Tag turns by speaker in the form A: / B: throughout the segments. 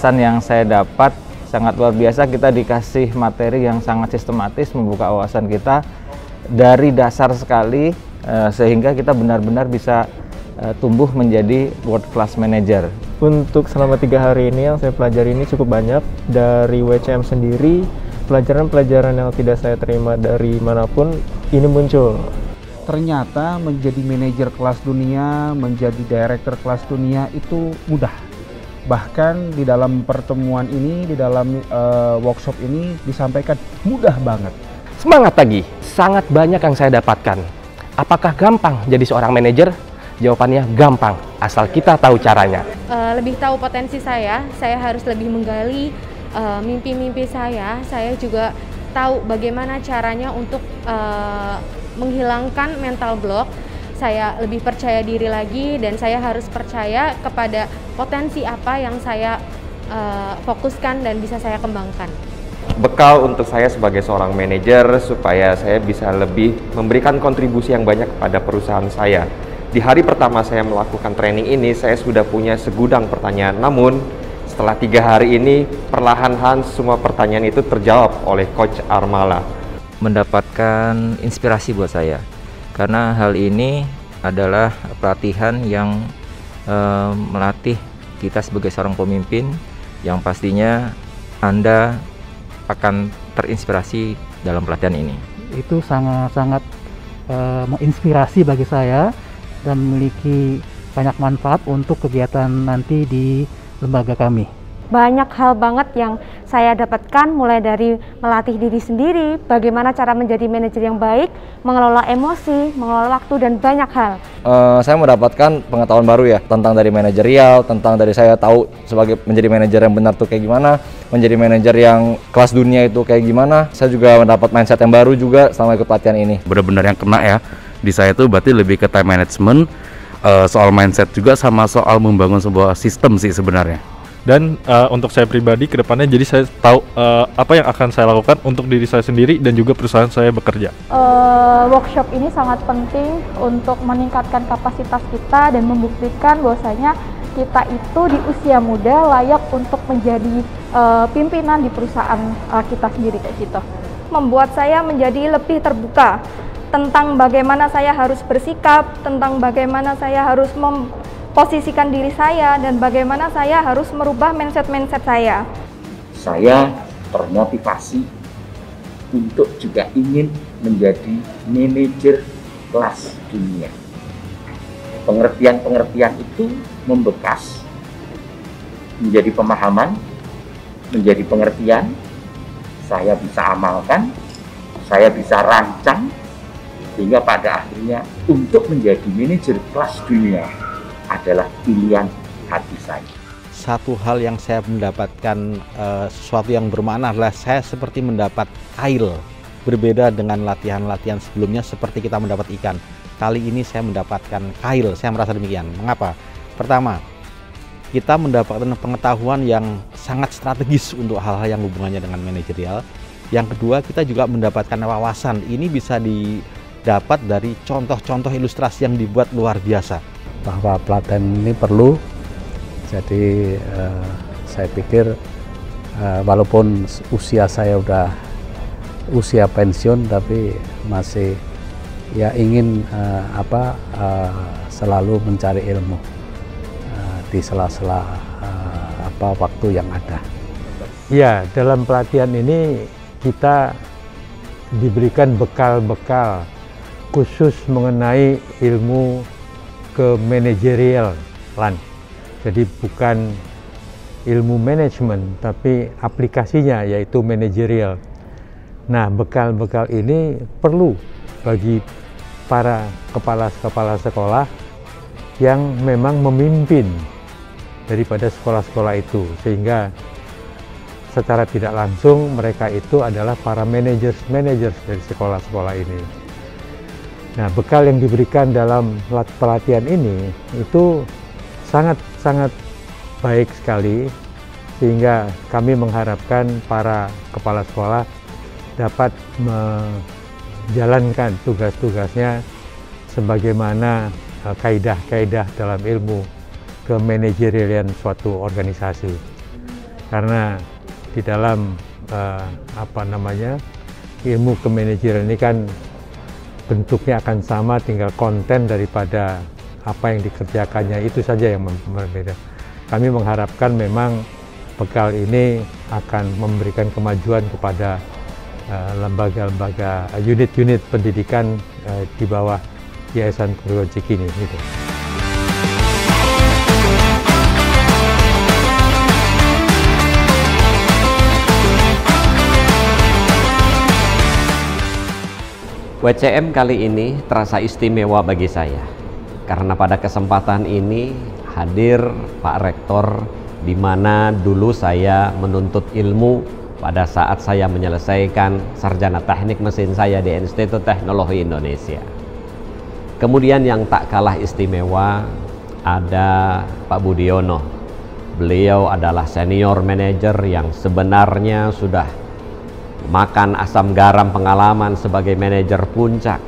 A: Wawasan yang saya dapat sangat luar biasa. Kita dikasih materi yang sangat sistematis, membuka wawasan kita dari dasar sekali, sehingga kita benar-benar bisa tumbuh menjadi world class manager.
B: Untuk selama 3 hari ini yang saya pelajari ini cukup banyak. Dari WCM sendiri, pelajaran-pelajaran yang tidak saya terima dari manapun ini muncul.
C: Ternyata menjadi manajer kelas dunia, menjadi director kelas dunia itu mudah. Bahkan di dalam pertemuan ini, di dalam workshop ini disampaikan mudah banget.
D: Semangat lagi, sangat banyak yang saya dapatkan. Apakah gampang jadi seorang manajer? Jawabannya gampang, asal kita tahu caranya.
E: Lebih tahu potensi saya harus lebih menggali mimpi-mimpi saya juga tahu bagaimana caranya untuk menghilangkan mental block. Saya lebih percaya diri lagi dan saya harus percaya kepada potensi apa yang saya fokuskan dan bisa saya kembangkan.
F: Bekal untuk saya sebagai seorang manajer supaya saya bisa lebih memberikan kontribusi yang banyak kepada perusahaan saya. Di hari pertama saya melakukan training ini, saya sudah punya segudang pertanyaan. Namun, setelah 3 hari ini, perlahan-lahan semua pertanyaan itu terjawab oleh Coach Armala.
A: Mendapatkan inspirasi buat saya, karena hal ini adalah pelatihan yang melatih kita sebagai seorang pemimpin, yang pastinya Anda akan terinspirasi dalam pelatihan ini.
G: Itu sangat-sangat menginspirasi bagi saya dan memiliki banyak manfaat untuk kegiatan nanti di lembaga kami.
E: Banyak hal banget yang saya dapatkan, mulai dari melatih diri sendiri, bagaimana cara menjadi manajer yang baik, mengelola emosi, mengelola waktu, dan banyak hal.
A: Saya mendapatkan pengetahuan baru ya, tentang dari manajerial, tentang dari saya tahu sebagai menjadi manajer yang benar tuh kayak gimana, menjadi manajer yang kelas dunia itu kayak gimana. Saya juga mendapat mindset yang baru juga selama ikut pelatihan ini.
H: Benar-benar yang kena ya, di saya itu berarti lebih ke time management, soal mindset juga sama soal membangun sebuah sistem sih sebenarnya.
B: Dan untuk saya pribadi ke depannya, jadi saya tahu apa yang akan saya lakukan untuk diri saya sendiri dan juga perusahaan saya bekerja.
I: Workshop ini sangat penting untuk meningkatkan kapasitas kita dan membuktikan bahwasanya kita itu di usia muda layak untuk menjadi pimpinan di perusahaan kita sendiri kayak gitu. Membuat saya menjadi lebih terbuka tentang bagaimana saya harus bersikap, tentang bagaimana saya harus posisikan diri saya, dan bagaimana saya harus merubah mindset saya.
J: Saya termotivasi untuk juga ingin menjadi manajer kelas dunia. Pengertian-pengertian itu membekas menjadi pemahaman, menjadi pengertian, saya bisa amalkan, saya bisa rancang, sehingga pada akhirnya untuk menjadi manajer kelas dunia adalah pilihan hati saya.
K: Satu hal yang saya mendapatkan sesuatu yang bermakna adalah saya seperti mendapat kail. Berbeda dengan latihan-latihan sebelumnya seperti kita mendapat ikan. Kali ini saya mendapatkan kail, saya merasa demikian. Mengapa? Pertama, kita mendapatkan pengetahuan yang sangat strategis untuk hal-hal yang hubungannya dengan manajerial. Yang kedua, kita juga mendapatkan wawasan. Ini bisa didapat dari contoh-contoh ilustrasi yang dibuat luar biasa.
L: Bahwa pelatihan ini perlu, jadi saya pikir walaupun usia saya udah usia pensiun, tapi masih ya ingin selalu mencari ilmu di sela-sela waktu yang ada.
B: Ya, dalam pelatihan ini kita diberikan bekal-bekal khusus mengenai ilmu ke manajerial lan. Jadi bukan ilmu manajemen, tapi aplikasinya yaitu manajerial. Nah, bekal-bekal ini perlu bagi para kepala-kepala sekolah yang memang memimpin daripada sekolah-sekolah itu, sehingga secara tidak langsung mereka itu adalah para managers dari sekolah-sekolah ini. Nah, bekal yang diberikan dalam pelatihan ini itu sangat baik sekali, sehingga kami mengharapkan para kepala sekolah dapat menjalankan tugas-tugasnya sebagaimana kaidah-kaidah dalam ilmu kemanajerialian suatu organisasi.
M: Karena di dalam ilmu kemanajeran ini kan bentuknya akan sama, tinggal konten daripada apa yang dikerjakannya itu saja yang berbeda. Kami mengharapkan memang bekal ini akan memberikan kemajuan kepada lembaga-lembaga, unit-unit pendidikan di bawah Yayasan Perguruan Tinggi ini. Gitu.
N: WCM kali ini terasa istimewa bagi saya karena pada kesempatan ini hadir Pak Rektor, di mana dulu saya menuntut ilmu pada saat saya menyelesaikan sarjana teknik mesin saya di Institut Teknologi Indonesia. Kemudian yang tak kalah istimewa ada Pak Budiono. Beliau adalah senior manager yang sebenarnya sudah makan asam garam pengalaman sebagai manajer puncak.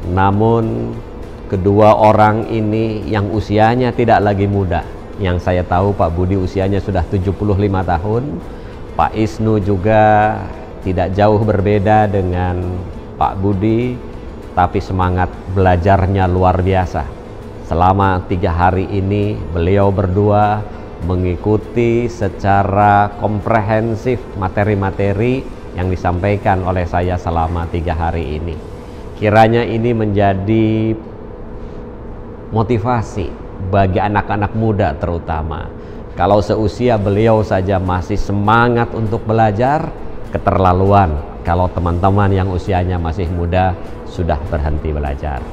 N: Namun kedua orang ini yang usianya tidak lagi muda. Yang saya tahu Pak Budi usianya sudah 75 tahun. Pak Isnu juga tidak jauh berbeda dengan Pak Budi, tapi semangat belajarnya luar biasa. Selama 3 hari ini beliau berdua mengikuti secara komprehensif materi-materi yang disampaikan oleh saya selama 3 hari ini. Kiranya ini menjadi motivasi bagi anak-anak muda terutama. Kalau seusia beliau saja masih semangat untuk belajar, keterlaluan kalau teman-teman yang usianya masih muda sudah berhenti belajar.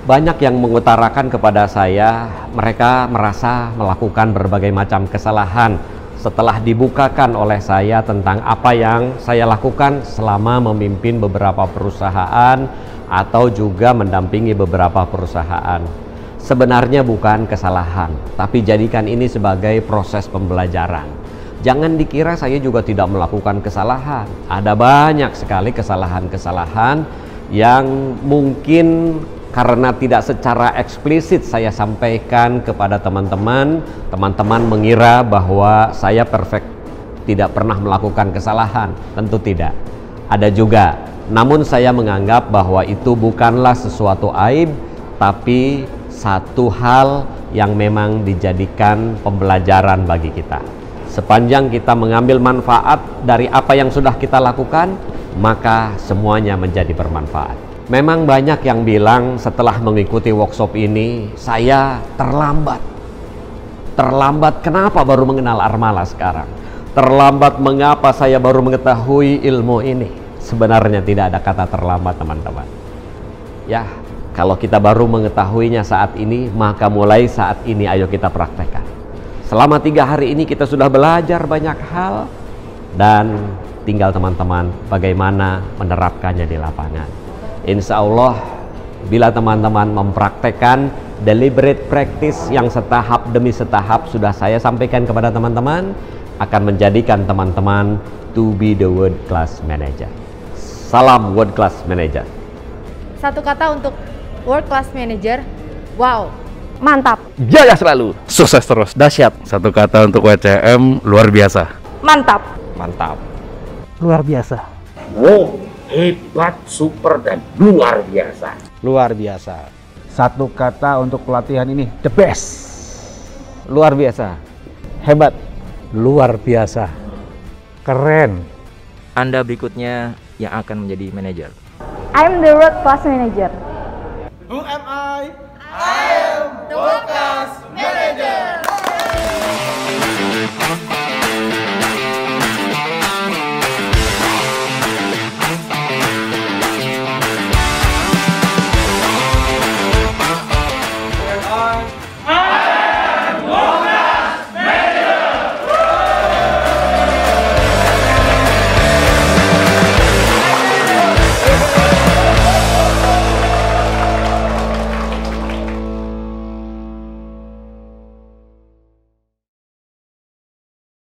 N: Banyak yang mengutarakan kepada saya, mereka merasa melakukan berbagai macam kesalahan setelah dibukakan oleh saya tentang apa yang saya lakukan selama memimpin beberapa perusahaan atau juga mendampingi beberapa perusahaan. Sebenarnya bukan kesalahan, tapi jadikan ini sebagai proses pembelajaran. Jangan dikira saya juga tidak melakukan kesalahan. Ada banyak sekali kesalahan-kesalahan yang mungkin karena tidak secara eksplisit saya sampaikan kepada teman-teman, teman-teman mengira bahwa saya perfect, tidak pernah melakukan kesalahan. Tentu tidak. Ada juga. Namun saya menganggap bahwa itu bukanlah sesuatu aib, tapi satu hal yang memang dijadikan pembelajaran bagi kita. Sepanjang kita mengambil manfaat dari apa yang sudah kita lakukan, maka semuanya menjadi bermanfaat. Memang banyak yang bilang setelah mengikuti workshop ini, saya terlambat. Terlambat kenapa baru mengenal Armala sekarang? Terlambat mengapa saya baru mengetahui ilmu ini? Sebenarnya tidak ada kata terlambat, teman-teman. Ya, kalau kita baru mengetahuinya saat ini, maka mulai saat ini ayo kita praktekkan. Selama 3 hari ini kita sudah belajar banyak hal, dan tinggal teman-teman bagaimana menerapkannya di lapangan. Insya Allah, bila teman-teman mempraktekkan deliberate practice yang setahap demi setahap sudah saya sampaikan kepada teman-teman, akan menjadikan teman-teman to be the world class manager. Salam world class manager.
O: Satu kata untuk world class manager, wow.
E: Mantap.
D: Jaya selalu.
H: Sukses terus.
D: Dahsyat.
H: Satu kata untuk WCM, luar biasa.
E: Mantap.
N: Mantap.
G: Luar biasa.
J: Wow. Hebat, super, dan luar biasa.
K: Luar biasa.
C: Satu kata untuk pelatihan ini, the best.
A: Luar biasa.
B: Hebat.
L: Luar biasa. Keren.
P: Anda berikutnya yang akan menjadi manajer.
I: I'm the world class manager.
Q: Who am I? I am the world class